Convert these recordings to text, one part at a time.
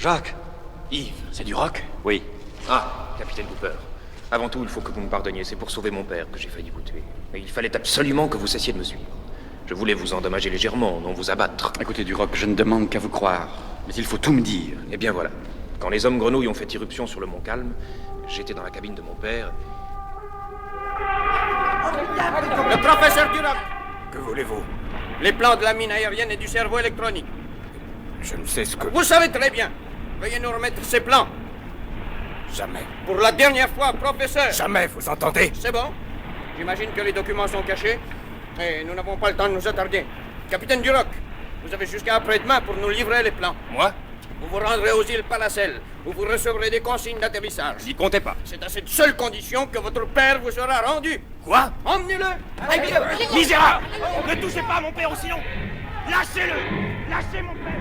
Jacques! Yves, c'est du rock? Oui. Ah, capitaine Cooper. Avant tout, il faut que vous me pardonniez. C'est pour sauver mon père que j'ai failli vous tuer. Mais il fallait absolument que vous cessiez de me suivre. Je voulais vous endommager légèrement, non vous abattre. Écoutez, Duroc, je ne demande qu'à vous croire. Mais il faut tout me dire. Eh bien voilà. Quand les hommes grenouilles ont fait irruption sur le Mont Calme, j'étais dans la cabine de mon père. Le professeur Duroc! Que voulez-vous? Les plans de la mine aérienne et du cerveau électronique. Je ne sais ce que... Vous savez très bien. Veuillez nous remettre ces plans. Jamais. Pour la dernière fois, professeur. Jamais, vous entendez? C'est bon. J'imagine que les documents sont cachés. Et nous n'avons pas le temps de nous attarder. Capitaine Duroc, vous avez jusqu'à après-demain pour nous livrer les plans. Moi? Vous vous rendrez aux îles Palacel, où vous recevrez des consignes d'atterrissage. N'y comptez pas. C'est à cette seule condition que votre père vous sera rendu. Quoi? Emmenez-le! Misérable! Ne touchez pas à mon père ou sinon... Lâchez-le! Lâchez mon père!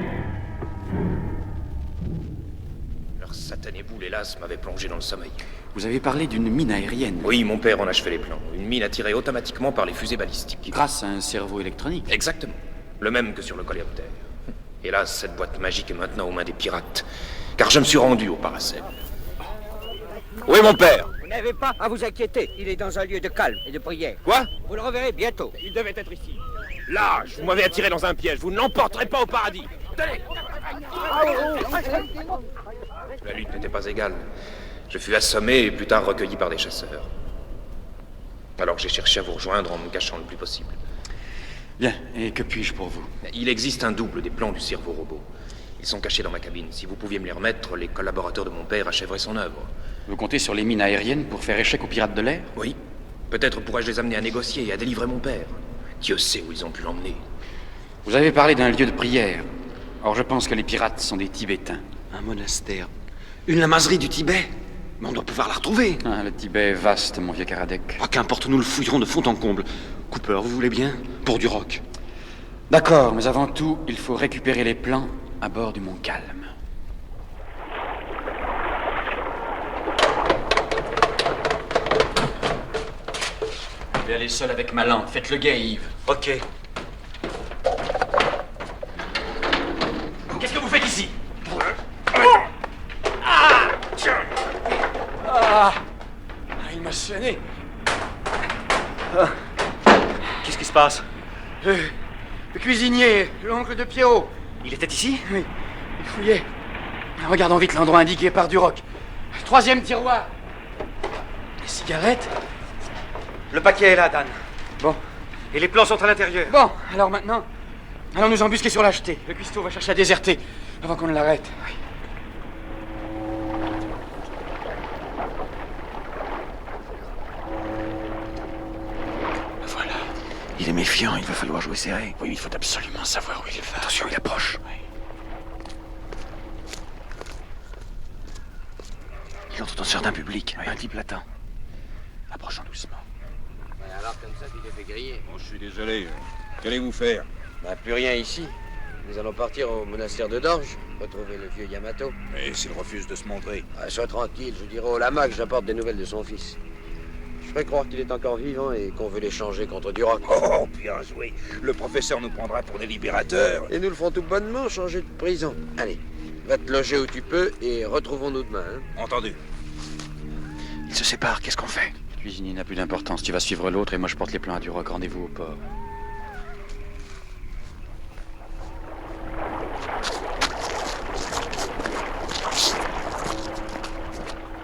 Leur satané boule, hélas, m'avait plongé dans le sommeil. Vous avez parlé d'une mine aérienne. Oui, mon père en achevait les plans. Une mine attirée automatiquement par les fusées balistiques. Grâce à un cerveau électronique. Exactement. Le même que sur le coléoptère. Hélas, cette boîte magique est maintenant aux mains des pirates. Car je me suis rendu au Paracel. Où est mon père? Vous n'avez pas à vous inquiéter. Il est dans un lieu de calme et de prière. Quoi? Vous le reverrez bientôt. Il devait être ici. Lâche! Vous m'avez attiré dans un piège. Vous ne l'emporterez pas au paradis. Tenez! La lutte n'était pas égale. Je fus assommé et plus tard recueilli par des chasseurs. Alors j'ai cherché à vous rejoindre en me cachant le plus possible. Bien, et que puis-je pour vous? Il existe un double des plans du cerveau robot. Ils sont cachés dans ma cabine. Si vous pouviez me les remettre, les collaborateurs de mon père achèveraient son œuvre. Vous comptez sur les mines aériennes pour faire échec aux pirates de l'air? Oui. Peut-être pourrais-je les amener à négocier et à délivrer mon père. Dieu sait où ils ont pu l'emmener. Vous avez parlé d'un lieu de prière. Or, je pense que les pirates sont des Tibétains. Un monastère. Une lamaserie du Tibet. Mais on doit pouvoir la retrouver. Ah, le Tibet est vaste, mon vieux Karadec. Oh, qu'importe, nous le fouillerons de fond en comble. Cooper, vous voulez bien? Pour du rock. D'accord, mais avant tout, il faut récupérer les plans à bord du Mont Calme. Je vais aller seul avec ma lampe. Faites le guet, Yves. Ok. Qu'est-ce que vous faites ici? Il m'a sonné. Qu'est-ce qui se passe? Le cuisinier, l'oncle de Pierrot. Il était ici? Oui, il fouillait. Regardons vite l'endroit indiqué par Duroc. 3e tiroir. Les cigarettes. Le paquet est là, Dan. Bon, Et les plans sont à l'intérieur. bon, alors maintenant, allons nous embusquer sur la jetée. Le cuistot va chercher à déserter avant qu'on ne l'arrête. Oui. Voilà. Il est méfiant, il va falloir jouer serré. Oui, il faut absolument savoir où il va. Attention, il approche. Oui. Il entre dans certains publics. Un type latin. Approchons doucement. Alors comme ça, tu t'es fait griller. Bon, je suis désolé. Qu'allez-vous faire? Bah, plus rien ici. Nous allons partir au monastère de Dorge, retrouver le vieux Yamato. Mais s'il refuse de se montrer. Ah, sois tranquille, je dirai au lama que j'apporte des nouvelles de son fils. Je ferai croire qu'il est encore vivant et qu'on veut l'échanger contre du roc. Oh, bien joué. Le professeur nous prendra pour des libérateurs. Et nous le ferons tout bonnement changer de prison. Allez, va te loger où tu peux et retrouvons-nous demain. Hein. Entendu. Ils se séparent, qu'est-ce qu'on fait? Le cuisinier n'a plus d'importance. Tu vas suivre l'autre et moi je porte les plans à Duroc. Rendez-vous au port.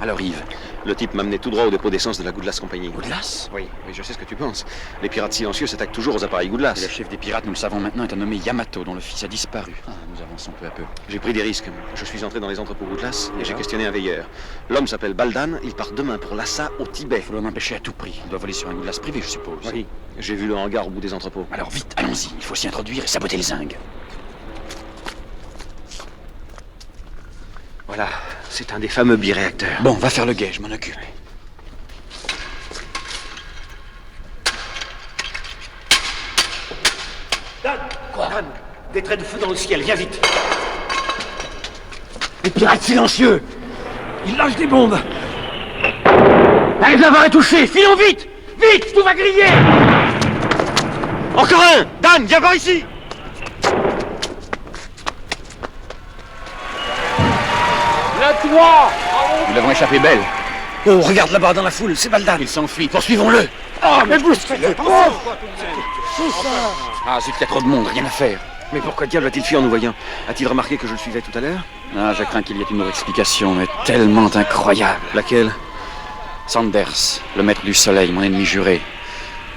Alors Yves, Le type m'a amené tout droit au dépôt d'essence de la Goodlass Compagnie. Goodlass? Oui, je sais ce que tu penses. Les pirates silencieux s'attaquent toujours aux appareils Et Goodlass. le chef des pirates, nous le savons maintenant, est un nommé Yamato, dont le fils a disparu. Ah, nous avançons peu à peu. J'ai pris des risques. Je suis entré dans les entrepôts Goodlass et j'ai questionné un veilleur. L'homme s'appelle Baldan, il part demain pour Lhasa au Tibet. Il faut l'en empêcher à tout prix. Il doit voler sur un Goodlass privé, je suppose. Oui, j'ai vu le hangar au bout des entrepôts. Alors vite, allons-y. Il faut s'y introduire et saboter le zinc. Voilà, c'est un des fameux biréacteurs. Bon, va faire le guet, je m'en occupe. Dan, des traits de feu dans le ciel, viens vite. Les pirates silencieux! Ils lâchent des bombes! La réservoir est touchée! Filons vite! Vite! Tout va griller! Encore un! Dan, viens voir ici! Arrête-toi! Nous l'avons échappé belle. Oh, regarde là-bas dans la foule, c'est Baldan. Il s'enfuit. Poursuivons-le. Oh, mais vous faites pas. Ah, zut, il y a trop de monde, rien à faire. Mais pourquoi diable a-t-il fui en nous voyant? A-t-il remarqué que je le suivais tout à l'heure? Ah, je crains qu'il y ait une autre explication, mais tellement incroyable. Laquelle? Sanders, le maître du soleil, mon ennemi juré.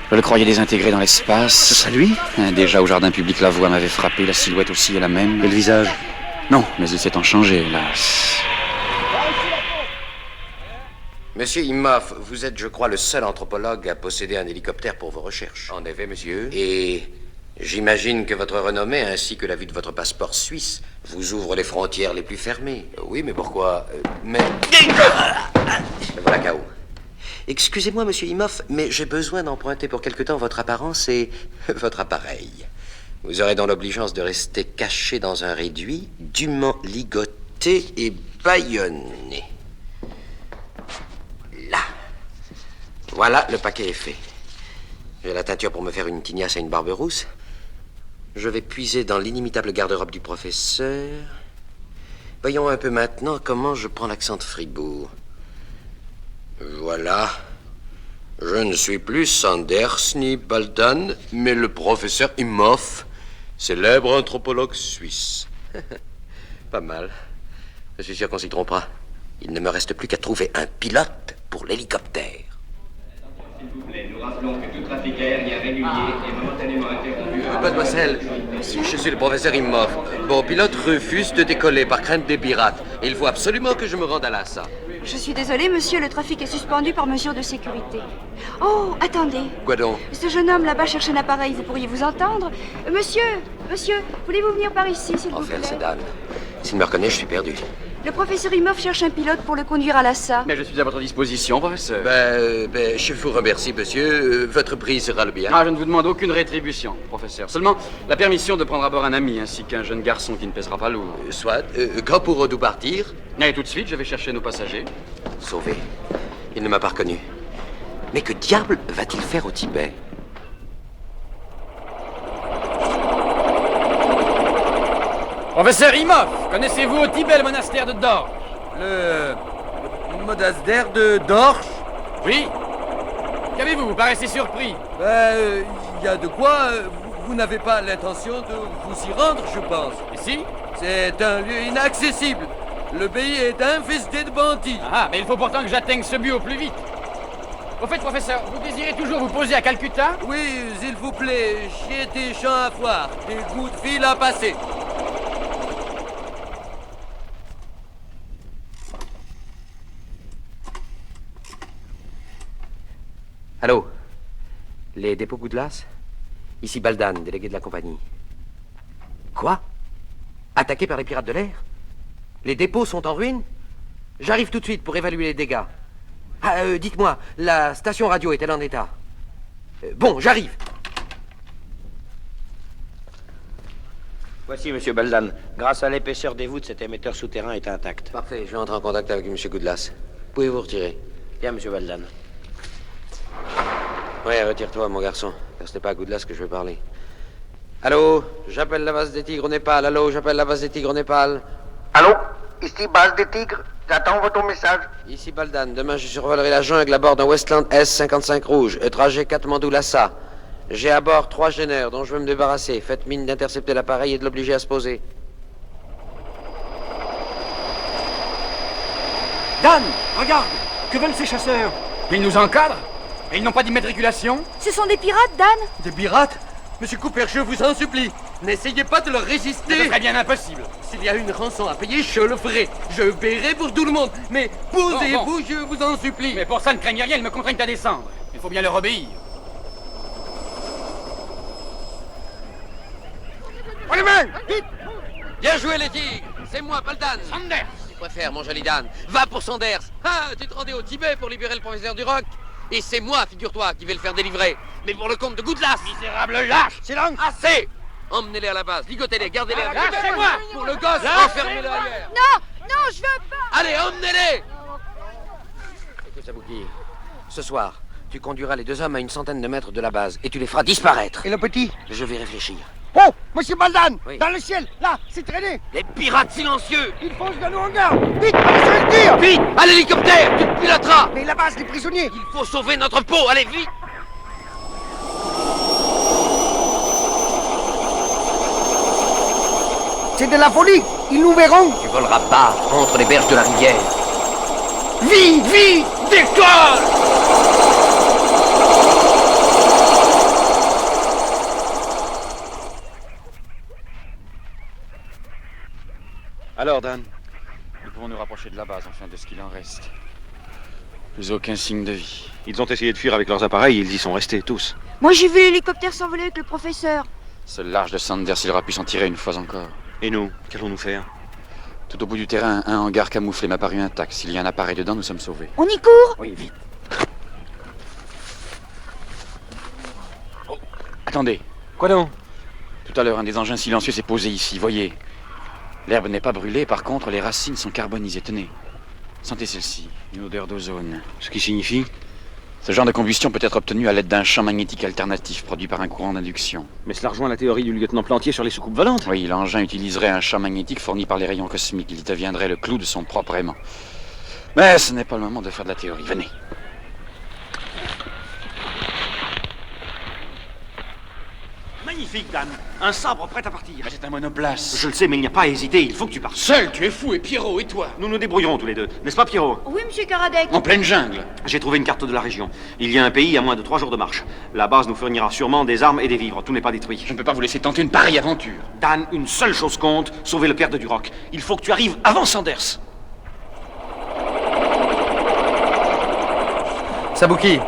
Je le croyais désintégré dans l'espace. Ce serait lui? Déjà au jardin public, la voix m'avait frappé, la silhouette aussi est la même. Et le visage? Non, mais il s'est en changé, hélas. Monsieur Imhoff, vous êtes, je crois, le seul anthropologue à posséder un hélicoptère pour vos recherches. En effet, monsieur. Et j'imagine que votre renommée, ainsi que la vue de votre passeport suisse, vous ouvre les frontières les plus fermées. Oui, mais pourquoi Mais voilà KO. Excusez-moi, monsieur Imhoff, mais j'ai besoin d'emprunter pour quelque temps votre apparence et votre appareil. Vous aurez donc l'obligeance de rester caché dans un réduit, dûment ligoté et bâillonné. Là. Voilà, le paquet est fait. J'ai la teinture pour me faire une tignasse et une barbe rousse. Je vais puiser dans l'inimitable garde-robe du professeur. Voyons un peu maintenant comment je prends l'accent de Fribourg. Voilà. Je ne suis plus Sanders ni Baldan, mais le professeur Imhoff, célèbre anthropologue suisse. Pas mal. Je suis sûr qu'on s'y trompera. Il ne me reste plus qu'à trouver un pilote pour l'hélicoptère. S'il vous plaît, nous rappelons que tout trafic aérien régulier est momentanément interrompu. Mademoiselle, je suis le professeur Imhoff. Mon pilote refuse de décoller par crainte des pirates. Il faut absolument que je me rende à Lhasa. Je suis désolée, monsieur, le trafic est suspendu par mesure de sécurité. Oh, attendez. Quoi donc? Ce jeune homme là-bas cherche un appareil, vous pourriez vous entendre? Monsieur, voulez-vous venir par ici, s'il vous plaît? Enfer, c'est Dan. S'il me reconnaît, je suis perdu. Le professeur Imhoff cherche un pilote pour le conduire à Lhasa. Mais je suis à votre disposition, professeur. Je vous remercie, monsieur. Votre prix sera le bien. Ah, je ne vous demande aucune rétribution, professeur. Seulement la permission de prendre à bord un ami ainsi qu'un jeune garçon qui ne pèsera pas lourd. Soit. Quand pourrons-nous partir? Et tout de suite, je vais chercher nos passagers. Sauvé. Il ne m'a pas reconnu. Mais que diable va-t-il faire au Tibet? Professeur Imhoff, connaissez-vous au Tibet le monastère de Dorch? Le monastère de Dorch? Oui. Qu'avez-vous? Vous paraissez surpris. Il y a de quoi. Vous n'avez pas l'intention de vous y rendre, je pense. Et si? C'est un lieu inaccessible. Le pays est infesté de bandits. Ah, mais il faut pourtant que j'atteigne ce but au plus vite. Au fait, professeur, vous désirez toujours vous poser à Calcutta? Oui, s'il vous plaît. J'ai des champs à voir, des coups de fil à passer. Allô? Les dépôts Goudlas? Ici Baldan, délégué de la compagnie. Quoi? Attaqué par les pirates de l'air? Les dépôts sont en ruine? J'arrive tout de suite pour évaluer les dégâts. Dites-moi, la station radio est-elle en état? Bon, j'arrive. Voici, monsieur Baldan. Grâce à l'épaisseur des voûtes, cet émetteur souterrain est intact. Parfait, je vais entrer en contact avec monsieur Goudlas. Pouvez vous retirer? Bien, monsieur Baldan. Ouais, retire-toi, mon garçon, car ce n'est pas à Goudlas que je vais parler. Allô? J'appelle la base des Tigres au Népal. Allô? J'appelle la base des Tigres au Népal. Allô? Ici, base des Tigres. J'attends votre message. Ici Baldan. Demain, je survolerai la jungle à bord d'un Westland S-55 rouge. Trajet Katmandou-Lhasa. J'ai à bord 3 gêneurs dont je veux me débarrasser. Faites mine d'intercepter l'appareil et de l'obliger à se poser. Dan, regarde! Que veulent ces chasseurs? Ils nous encadrent? Et ils n'ont pas d'immatriculation? Ce sont des pirates, Dan? Des pirates? Monsieur Cooper, je vous en supplie, n'essayez pas de leur résister. Ce serait bien impossible. S'il y a une rançon à payer, je le ferai. Je paierai pour tout le monde. Mais posez-vous, je vous en supplie. Mais pour ça, ne craignez rien, ils me contraignent à descendre. Il faut bien leur obéir. On les mains! Vite! Bien joué, les Tigres! C'est moi, Baldan! Sanders! Tu préfères, mon joli Dan. Va pour Sanders! Ah, tu te rendais au Tibet pour libérer le professeur Duroc? Et c'est moi, figure-toi, qui vais le faire délivrer. Mais pour le compte de Goudlas! Misérable lâche! Silence! Assez! Emmenez-les à la base, ligotez-les, gardez-les à Lâchez-moi! Pour le gosse, enfermez-les ailleurs! Non, je veux pas! Allez, emmenez-les! Écoute, Sabouki, ce soir, tu conduiras les 2 hommes à une centaine de mètres de la base et tu les feras disparaître. Et le petit? Je vais réfléchir. Oh, monsieur Baldan, Oui. dans le ciel, là, c'est traîné. Les pirates silencieux! Il fonce vers nous en garde. Vite, allez le tir. Vite! À l'hélicoptère! Tu le piloteras! Mais la base des prisonniers. Il faut sauver notre peau! Allez, vite! C'est de la folie. Ils nous verront. Tu voleras bas entre les berges de la rivière. Vite, vite, décolle. Alors, Dan, nous pouvons nous rapprocher de la base, enfin, de ce qu'il en reste. Plus aucun signe de vie. Ils ont essayé de fuir avec leurs appareils, ils y sont restés, tous. Moi, j'ai vu l'hélicoptère s'envoler avec le professeur. Seul large de Sanders, il aura pu s'en tirer une fois encore. Et nous, qu'allons-nous faire? Tout au bout du terrain, un hangar camouflé m'a paru intact. S'il y a un appareil dedans, nous sommes sauvés. On y court? Oui, vite. Oh, attendez. Quoi donc? Tout à l'heure, un des engins silencieux s'est posé ici, voyez. L'herbe n'est pas brûlée, par contre, les racines sont carbonisées. Tenez, sentez celle-ci, une odeur d'ozone. Ce qui signifie? Ce genre de combustion peut être obtenu à l'aide d'un champ magnétique alternatif produit par un courant d'induction. Mais cela rejoint la théorie du lieutenant Plantier sur les soucoupes volantes. Oui, l'engin utiliserait un champ magnétique fourni par les rayons cosmiques. Il deviendrait le clou de son propre aimant. Mais ce n'est pas le moment de faire de la théorie. Venez. Magnifique, Dan. Un sabre prêt à partir. Mais c'est un monoplace. Je le sais, mais il n'y a pas à hésiter, il faut que tu partes. Seul, tu es fou, et Pierrot, et toi? Nous nous débrouillerons tous les deux, n'est-ce pas, Pierrot? Oui, monsieur Karadec. En pleine jungle. J'ai trouvé une carte de la région. Il y a un pays à moins de 3 jours de marche. La base nous fournira sûrement des armes et des vivres. Tout n'est pas détruit. Je ne peux pas vous laisser tenter une pareille aventure. Dan, une seule chose compte, sauver le père de Duroc. Il faut que tu arrives avant Sanders. Sabouki,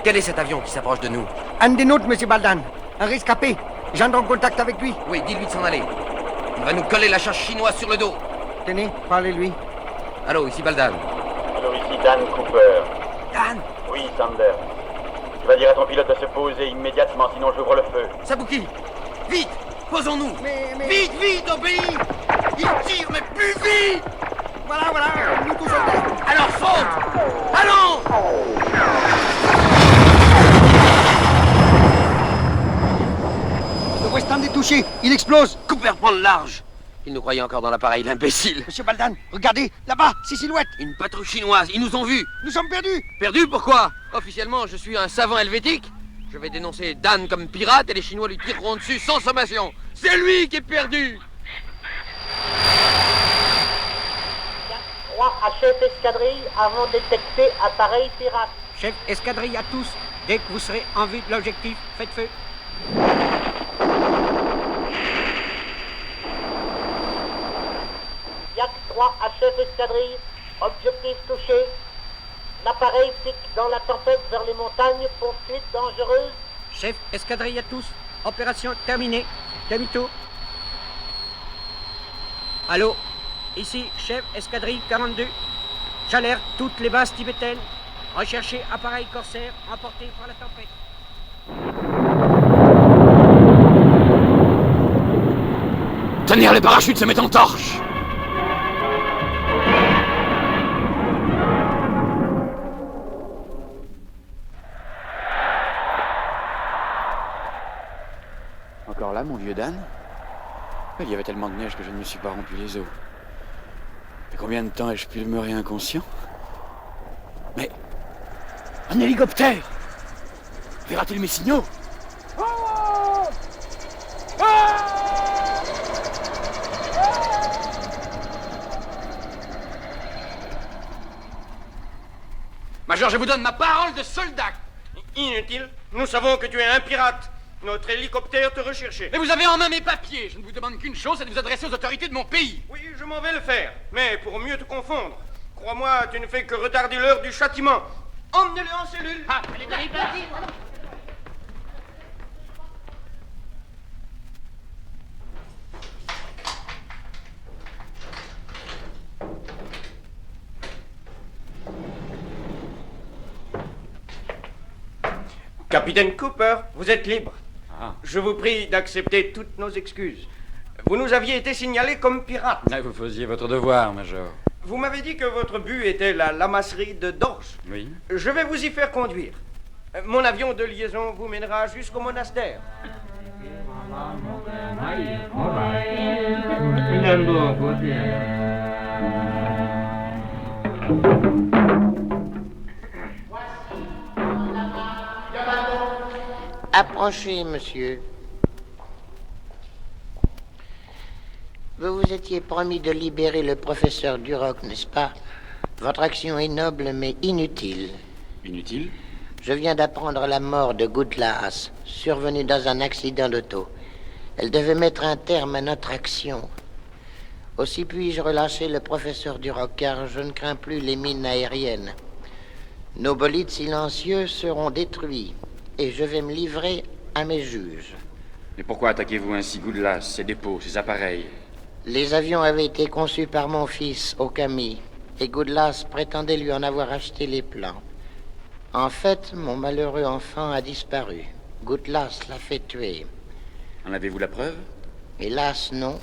quel est cet avion qui s'approche de nous? Un des nôtres, monsieur Baldan. Un rescapé. J'entre en contact avec lui. Oui, dis-lui de s'en aller. Il va nous coller la chasse chinoise sur le dos. Tenez, parlez-lui. Allô, ici Baldan. Allô, ici Dan Cooper. Dan! Oui, Sanders. Tu vas dire à ton pilote de se poser immédiatement, sinon j'ouvre le feu. Sabouki, vite! Posons-nous! Mais... Vite, vite, obéis! Il tire, mais plus vite! Voilà, nous tous en tête. Alors saute! Allons! Le West End est touché. Il explose. Cooper prend le large. Il nous croyait encore dans l'appareil, l'imbécile. Monsieur Baldan, regardez, là-bas, ces silhouettes. Une patrouille chinoise, ils nous ont vus. Nous sommes perdus. Perdus, pourquoi? Officiellement, je suis un savant helvétique. Je vais dénoncer Dan comme pirate et les Chinois lui tireront dessus sans sommation. C'est lui qui est perdu. 3 à chef escadrille avant détecter appareil pirate. Chef escadrille à tous, dès que vous serez en vue de l'objectif, faites feu. Yak 3 à chef escadrille, objectif touché. L'appareil pique dans la tempête vers les montagnes, poursuite dangereuse. Chef escadrille à tous, opération terminée, demi-tour. Allô, ici chef escadrille 42. J'alerte toutes les bases tibétaines. Recherchez appareil corsaire emporté par la tempête. Tenir les parachutes se met en torche. Encore là, mon vieux Dan? Il y avait tellement de neige que je ne me suis pas rompu les os. Mais combien de temps ai-je pu demeurer inconscient? Mais... un hélicoptère! Verra-t-il mes signaux? Major, je vous donne ma parole de soldat. Inutile. Nous savons que tu es un pirate. Notre hélicoptère te recherchait. Mais vous avez en main mes papiers. Je ne vous demande qu'une chose, c'est de vous adresser aux autorités de mon pays. Oui, je m'en vais le faire. Mais pour mieux te confondre, crois-moi, tu ne fais que retarder l'heure du châtiment. Emmenez-le en cellule. Ah, allez. Capitaine Cooper, vous êtes libre. Je vous prie d'accepter toutes nos excuses. Vous nous aviez été signalé comme pirate. Vous faisiez votre devoir, Major. Vous m'avez dit que votre but était la lamasserie de Dorche. Oui. Je vais vous y faire conduire. Mon avion de liaison vous mènera jusqu'au monastère. Approchez, monsieur. Vous vous étiez promis de libérer le professeur Duroc, n'est-ce pas? Votre action est noble, mais inutile. Inutile? Je viens d'apprendre la mort de Goodlass, survenue dans un accident d'auto. Elle devait mettre un terme à notre action. Aussi puis-je relâcher le professeur Duroc, car je ne crains plus les mines aériennes. Nos bolides silencieux seront détruits, et je vais me livrer à mes juges. Mais pourquoi attaquez-vous ainsi Goodlass, ses dépôts, ses appareils? Les avions avaient été conçus par mon fils, Okami, et Goodlass prétendait lui en avoir acheté les plans. En fait, mon malheureux enfant a disparu. Goodlass l'a fait tuer. En avez-vous la preuve? Hélas, non.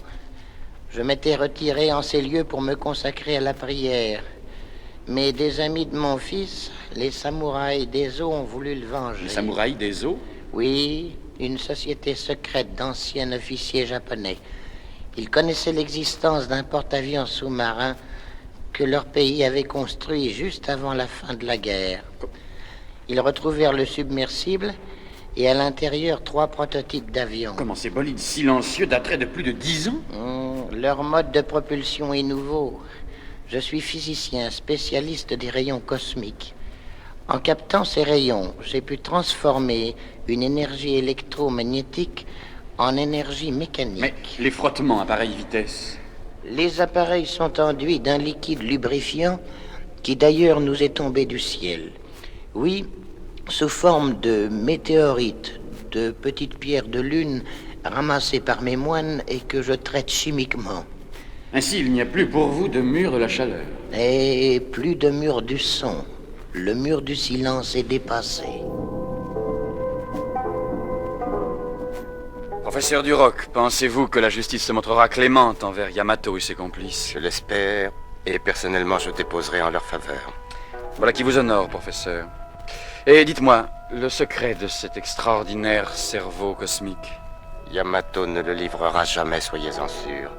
Je m'étais retiré en ces lieux pour me consacrer à la prière. Mais des amis de mon fils, les samouraïs des eaux, ont voulu le venger. Les samouraïs des eaux? Oui, une société secrète d'anciens officiers japonais. Ils connaissaient l'existence d'un porte-avions sous-marin que leur pays avait construit juste avant la fin de la guerre. Ils retrouvèrent le submersible et à l'intérieur 3 prototypes d'avions. Comment ces bolides silencieux dateraient de plus de 10 ans? Leur mode de propulsion est nouveau. Je suis physicien, spécialiste des rayons cosmiques. En captant ces rayons, j'ai pu transformer une énergie électromagnétique en énergie mécanique. Mais les frottements à pareille vitesse? Les appareils sont enduits d'un liquide lubrifiant qui d'ailleurs nous est tombé du ciel. Oui, sous forme de météorites, de petites pierres de lune ramassées par mes moines et que je traite chimiquement. Ainsi, il n'y a plus pour vous de mur de la chaleur. Et plus de mur du son. Le mur du silence est dépassé. Professeur Duroc, pensez-vous que la justice se montrera clémente envers Yamato et ses complices? Je l'espère, et personnellement je déposerai en leur faveur. Voilà qui vous honore, professeur. Et dites-moi, le secret de cet extraordinaire cerveau cosmique? Yamato ne le livrera jamais, soyez-en sûrs.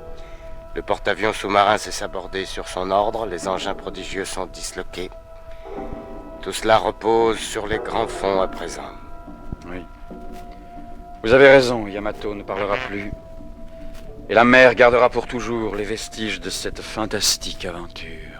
Le porte-avions sous-marin s'est sabordé sur son ordre, les engins prodigieux sont disloqués. Tout cela repose sur les grands fonds à présent. Oui. Vous avez raison, Yamato ne parlera plus. Et la mer gardera pour toujours les vestiges de cette fantastique aventure.